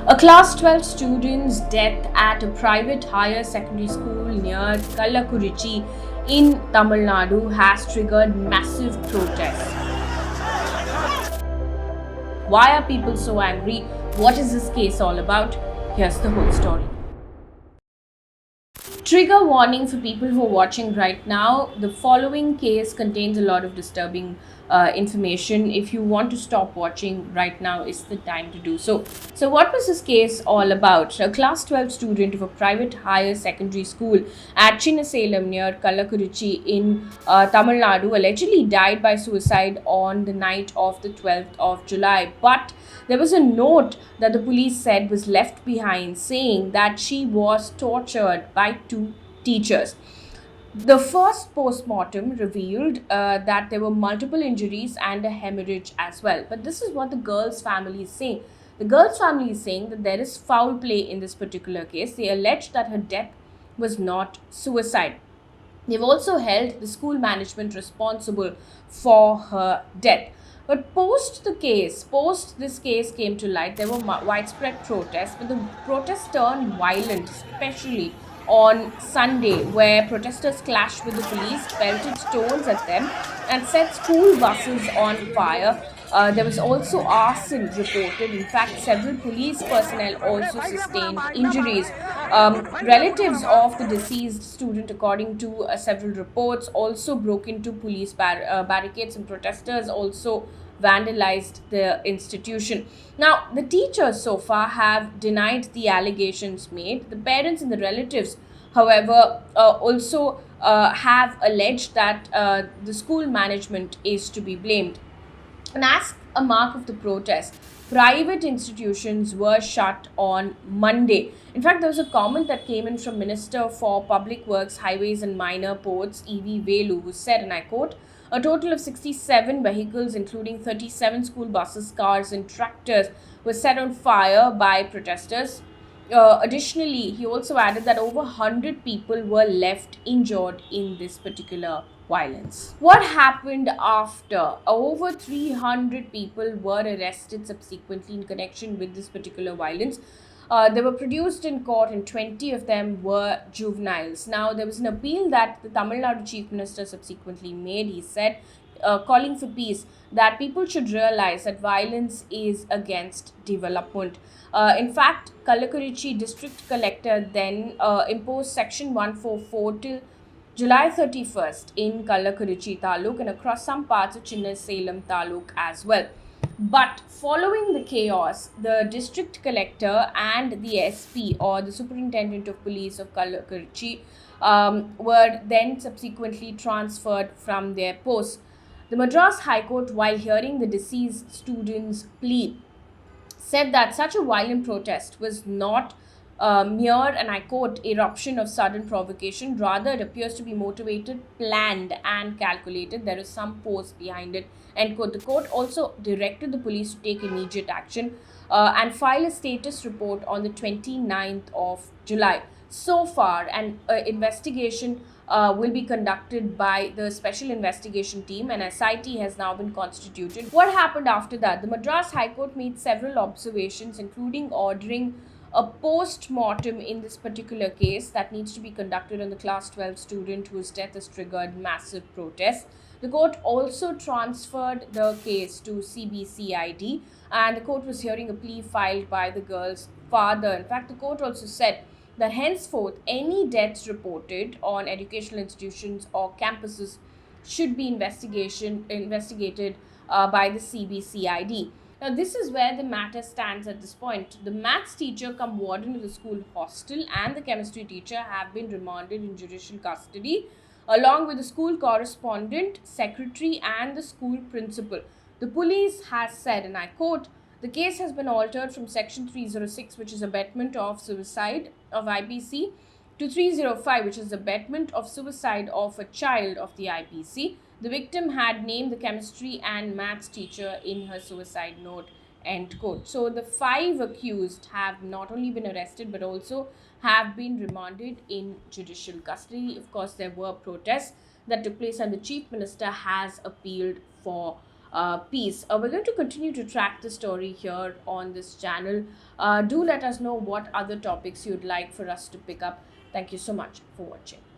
A class 12 student's death at a private higher secondary school near Kallakurichi in Tamil Nadu has triggered massive protests. Why are people so angry? What is this case all about? Here's the whole story. Trigger warning for people who are watching right now. The following case contains a lot of disturbing information. If you want to stop watching right now, is the time to do so. So, what was this case all about? A class 12 student of a private higher secondary school at Chinnasalem near Kallakurichi in Tamil Nadu allegedly died by suicide on the night of the 12th of July. But there was a note that the police said was left behind saying that she was tortured by two teachers. The first post-mortem revealed that there were multiple injuries and a hemorrhage as well. But this is what the girl's family is saying. The girl's family is saying that there is foul play in this particular case. They allege that her death was not suicide. They've also held the school management responsible for her death. But post this case came to light, there were widespread protests, but the protests turned violent, especially on Sunday, where protesters clashed with the police, pelted stones at them, and set school buses on fire. There was also arson reported. In fact, several police personnel also sustained injuries. Relatives of the deceased student, according to several reports, also broke into police barricades, and protesters also vandalized the institution. Now, the teachers so far have denied the allegations made. The parents and the relatives, however, also have alleged that the school management is to be blamed. And as a mark of the protest, private institutions were shut on Monday. In fact, there was a comment that came in from Minister for Public Works, Highways and Minor Ports, E.V. Velu, who said, and I quote, a total of 67 vehicles, including 37 school buses, cars, and tractors, were set on fire by protesters. Additionally, he also added that over 100 people were left injured in this particular violence. What happened after? Over 300 people were arrested subsequently in connection with this particular violence. They were produced in court, and 20 of them were juveniles. Now, there was an appeal that the Tamil Nadu Chief Minister subsequently made. He said, calling for peace, that people should realize that violence is against development. In fact, Kallakurichi District Collector then imposed Section 144 till July 31st in Kallakurichi Taluk and across some parts of Chinnasalem Taluk as well. But following the chaos, the district collector and the SP, or the superintendent of police of Kallakurichi, were then subsequently transferred from their posts. The Madras High Court, while hearing the deceased student's plea, said that such a violent protest was not mere, and I quote, eruption of sudden provocation. Rather, it appears to be motivated, planned, and calculated. There is some force behind it. End quote. The court also directed the police to take immediate action and file a status report on the 29th of July. So far, an investigation will be conducted by the Special Investigation Team, and SIT has now been constituted. What happened after that? The Madras High Court made several observations, including ordering a post-mortem in this particular case that needs to be conducted on the class 12 student whose death has triggered massive protests. The court also transferred the case to CB-CID, and the court was hearing a plea filed by the girl's father. In fact, the court also said that henceforth any deaths reported on educational institutions or campuses should be investigated by the CB-CID. Now, this is where the matter stands at this point. The maths teacher come warden of the school hostel and the chemistry teacher have been remanded in judicial custody, along with the school correspondent, secretary, and the school principal. The police has said, and I quote, the case has been altered from Section 306, which is abetment of suicide of IPC, to 305, which is abetment of suicide of a child of the IPC. The victim had named the chemistry and maths teacher in her suicide note, end quote. So the 5 accused have not only been arrested but also have been remanded in judicial custody. Of course, there were protests that took place and the Chief Minister has appealed for piece. We're going to continue to track the story here on this channel. Do let us know what other topics you'd like for us to pick up. Thank you so much for watching.